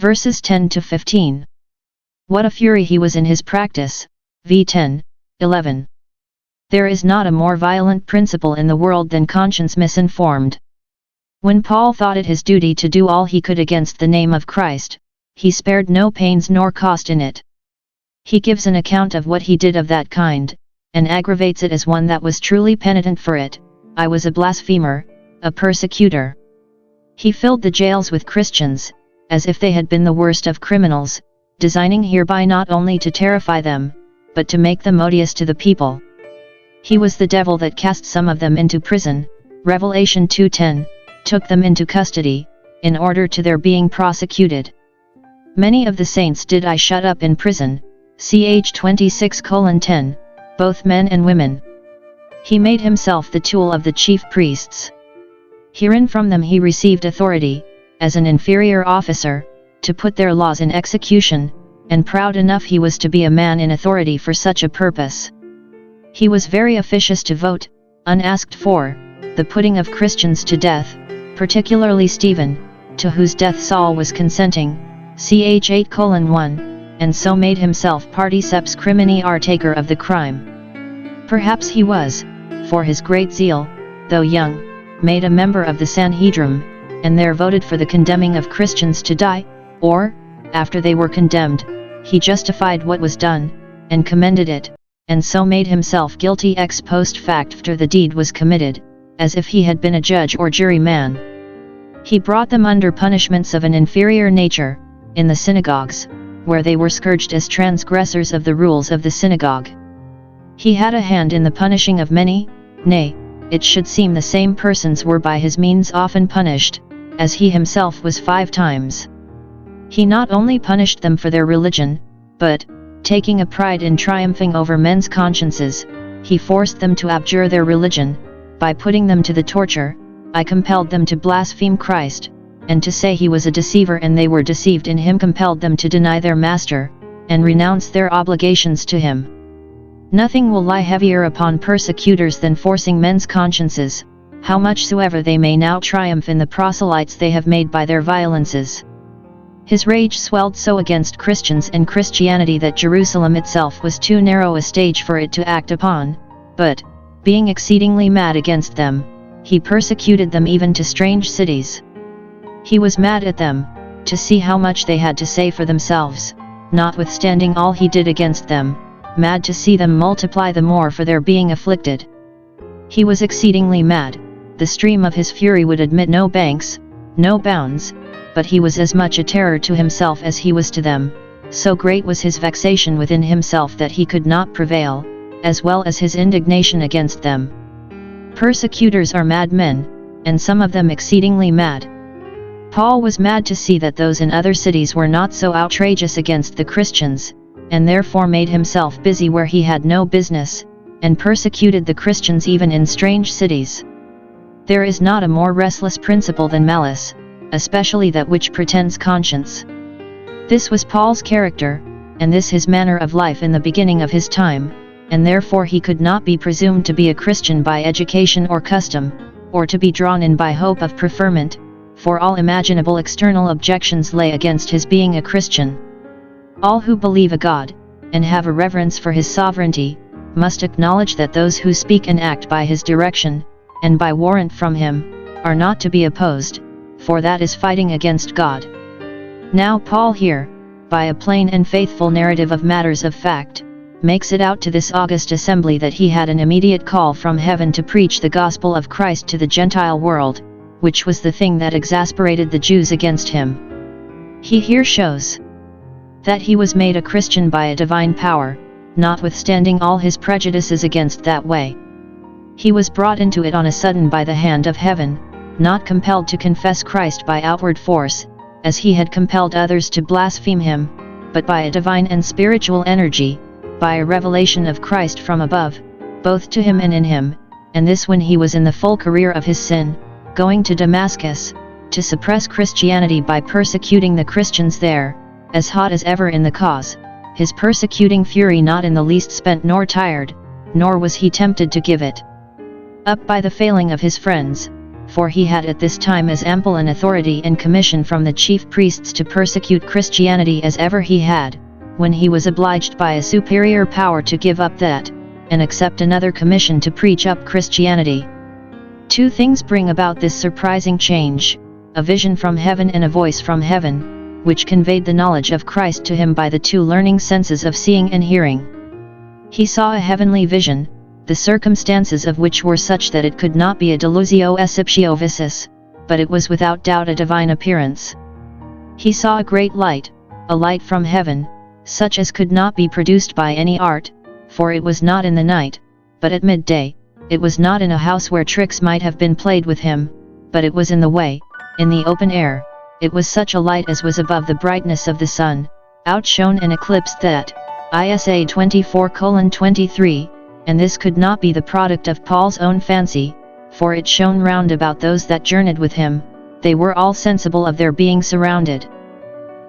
Verses 10 to 15. What a fury he was in his practice, v. 10, 11. There is not a more violent principle in the world than conscience misinformed. When Paul thought it his duty to do all he could against the name of Christ, he spared no pains nor cost in it. He gives an account of what he did of that kind, and aggravates it as one that was truly penitent for it. I was a blasphemer, a persecutor. He filled the jails with Christians, as if they had been the worst of criminals, designing hereby not only to terrify them, but to make them odious to the people. He was the devil that cast some of them into prison, Revelation 2:10, took them into custody, in order to their being prosecuted. Many of the saints did I shut up in prison, ch 26:10, both men and women. He made himself the tool of the chief priests. Herein from them he received authority, as an inferior officer, to put their laws in execution, and proud enough he was to be a man in authority for such a purpose. He was very officious to vote, unasked for, the putting of Christians to death, particularly Stephen, to whose death Saul was consenting, ch 8:1, and so made himself particeps crimini partaker of the crime. Perhaps he was, for his great zeal, though young, made a member of the Sanhedrim, and there voted for the condemning of Christians to die, or, after they were condemned, he justified what was done, and commended it, and so made himself guilty ex post facto the deed was committed, as if he had been a judge or juryman. He brought them under punishments of an inferior nature, in the synagogues, where they were scourged as transgressors of the rules of the synagogue. He had a hand in the punishing of many, nay, it should seem the same persons were by his means often punished, as he himself was 5 times. He not only punished them for their religion, but, taking a pride in triumphing over men's consciences, he forced them to abjure their religion. By putting them to the torture, I compelled them to blaspheme Christ, and to say he was a deceiver and they were deceived in him, compelled them to deny their master, and renounce their obligations to him. Nothing will lie heavier upon persecutors than forcing men's consciences, how much soever they may now triumph in the proselytes they have made by their violences. His rage swelled so against Christians and Christianity that Jerusalem itself was too narrow a stage for it to act upon, but, being exceedingly mad against them, he persecuted them even to strange cities. He was mad at them, to see how much they had to say for themselves, notwithstanding all he did against them, mad to see them multiply the more for their being afflicted. He was exceedingly mad, the stream of his fury would admit no banks, no bounds, but he was as much a terror to himself as he was to them, so great was his vexation within himself that he could not prevail, as well as his indignation against them. Persecutors are mad men, and some of them exceedingly mad. Paul was mad to see that those in other cities were not so outrageous against the Christians, and therefore made himself busy where he had no business, and persecuted the Christians even in strange cities. There is not a more restless principle than malice, especially that which pretends conscience. This was Paul's character, and this his manner of life in the beginning of his time, and therefore he could not be presumed to be a Christian by education or custom, or to be drawn in by hope of preferment, for all imaginable external objections lay against his being a Christian. All who believe a God, and have a reverence for his sovereignty, must acknowledge that those who speak and act by his direction, and by warrant from him, are not to be opposed, for that is fighting against God. Now Paul here, by a plain and faithful narrative of matters of fact, makes it out to this august assembly that he had an immediate call from heaven to preach the gospel of Christ to the Gentile world, which was the thing that exasperated the Jews against him. He here shows that he was made a Christian by a divine power, notwithstanding all his prejudices against that way. He was brought into it on a sudden by the hand of heaven, not compelled to confess Christ by outward force, as he had compelled others to blaspheme him, but by a divine and spiritual energy, by a revelation of Christ from above, both to him and in him, and this when he was in the full career of his sin, going to Damascus, to suppress Christianity by persecuting the Christians there, as hot as ever in the cause, his persecuting fury not in the least spent nor tired, nor was he tempted to give it up by the failing of his friends, for he had at this time as ample an authority and commission from the chief priests to persecute Christianity as ever he had, when he was obliged by a superior power to give up that, and accept another commission to preach up Christianity. Two things bring about this surprising change: a vision from heaven and a voice from heaven, which conveyed the knowledge of Christ to him by the two learning senses of seeing and hearing. He saw a heavenly vision, the circumstances of which were such that it could not be a delusio esciptio visus, but it was without doubt a divine appearance. He saw a great light, a light from heaven, such as could not be produced by any art, for it was not in the night, but at midday. It was not in a house where tricks might have been played with him, but it was in the way, in the open air. It was such a light as was above the brightness of the sun, outshone and eclipsed that. Isa 24:23, and this could not be the product of Paul's own fancy, for it shone round about those that journeyed with him. They were all sensible of their being surrounded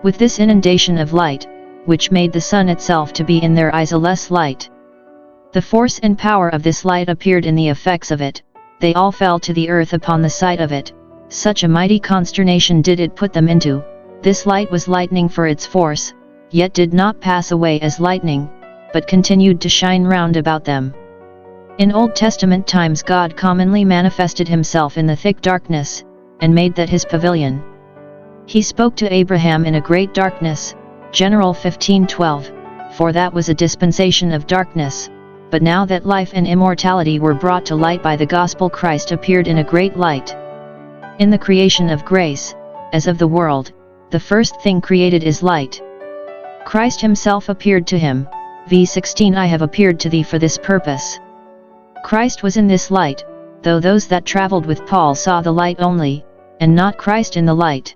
with this inundation of light, which made the sun itself to be in their eyes a less light. The force and power of this light appeared in the effects of it. They all fell to the earth upon the sight of it. Such a mighty consternation did it put them into. This light was lightning for its force, yet did not pass away as lightning, but continued to shine round about them. In Old Testament times God commonly manifested himself in the thick darkness, and made that his pavilion. He spoke to Abraham in a great darkness, General 15:12, for that was a dispensation of darkness. But now that life and immortality were brought to light by the gospel, Christ appeared in a great light. In the creation of grace, as of the world, the first thing created is light. Christ himself appeared to him, v:16, I have appeared to thee for this purpose. Christ was in this light, though those that traveled with Paul saw the light only, and not Christ in the light.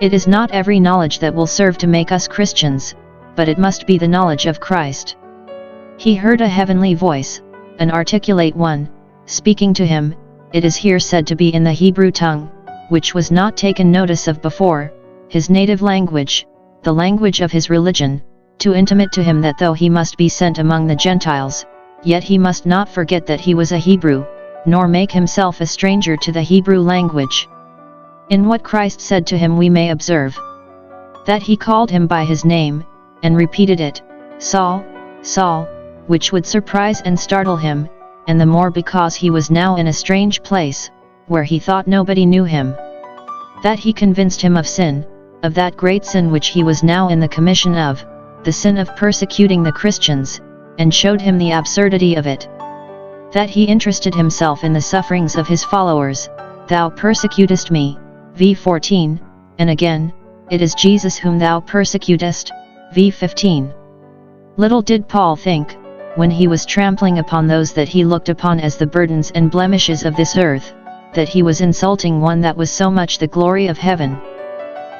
It is not every knowledge that will serve to make us Christians, but it must be the knowledge of Christ. He heard a heavenly voice, an articulate one, speaking to him. It is here said to be in the Hebrew tongue, which was not taken notice of before, his native language, the language of his religion, to intimate to him that though he must be sent among the Gentiles, yet he must not forget that he was a Hebrew, nor make himself a stranger to the Hebrew language. In what Christ said to him we may observe that he called him by his name, and repeated it, Saul, Saul, which would surprise and startle him, and the more because he was now in a strange place, where he thought nobody knew him. That he convinced him of sin, of that great sin which he was now in the commission of, the sin of persecuting the Christians, and showed him the absurdity of it. That he interested himself in the sufferings of his followers. Thou persecutest me, v:14, and again, it is Jesus whom thou persecutest, v:15. Little did Paul think, when he was trampling upon those that he looked upon as the burdens and blemishes of this earth, that he was insulting one that was so much the glory of heaven.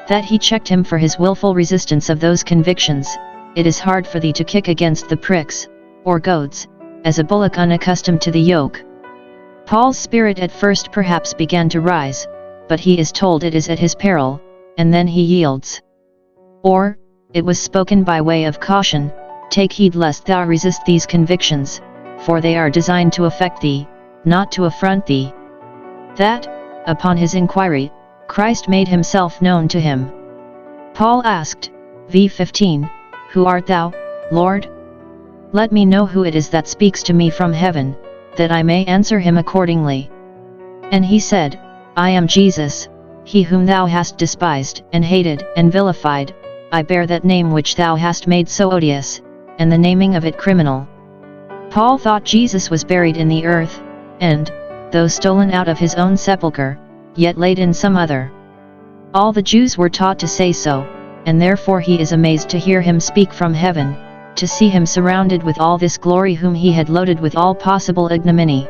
That he checked him for his willful resistance of those convictions. It is hard for thee to kick against the pricks, or goads, as a bullock unaccustomed to the yoke. Paul's spirit at first perhaps began to rise, but he is told it is at his peril, and then he yields. Or, it was spoken by way of caution, take heed lest thou resist these convictions, for they are designed to affect thee, not to affront thee. That, upon his inquiry, Christ made himself known to him. Paul asked, v:15, Who art thou, Lord? Let me know who it is that speaks to me from heaven, that I may answer him accordingly. And he said, I am Jesus, he whom thou hast despised, and hated, and vilified. I bear that name which thou hast made so odious, and the naming of it criminal. Paul thought Jesus was buried in the earth, and, though stolen out of his own sepulchre, yet laid in some other. All the Jews were taught to say so, and therefore he is amazed to hear him speak from heaven, to see him surrounded with all this glory whom he had loaded with all possible ignominy.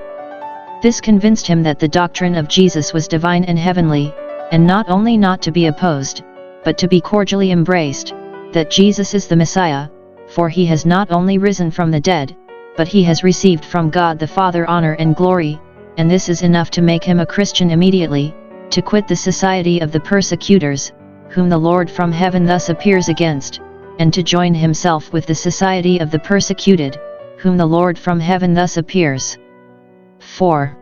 This convinced him that the doctrine of Jesus was divine and heavenly, and not only not to be opposed, but to be cordially embraced, that Jesus is the Messiah, for he has not only risen from the dead, but he has received from God the Father honor and glory, and this is enough to make him a Christian immediately, to quit the society of the persecutors, whom the Lord from heaven thus appears against, and to join himself with the society of the persecuted, whom the Lord from heaven thus appears. 4.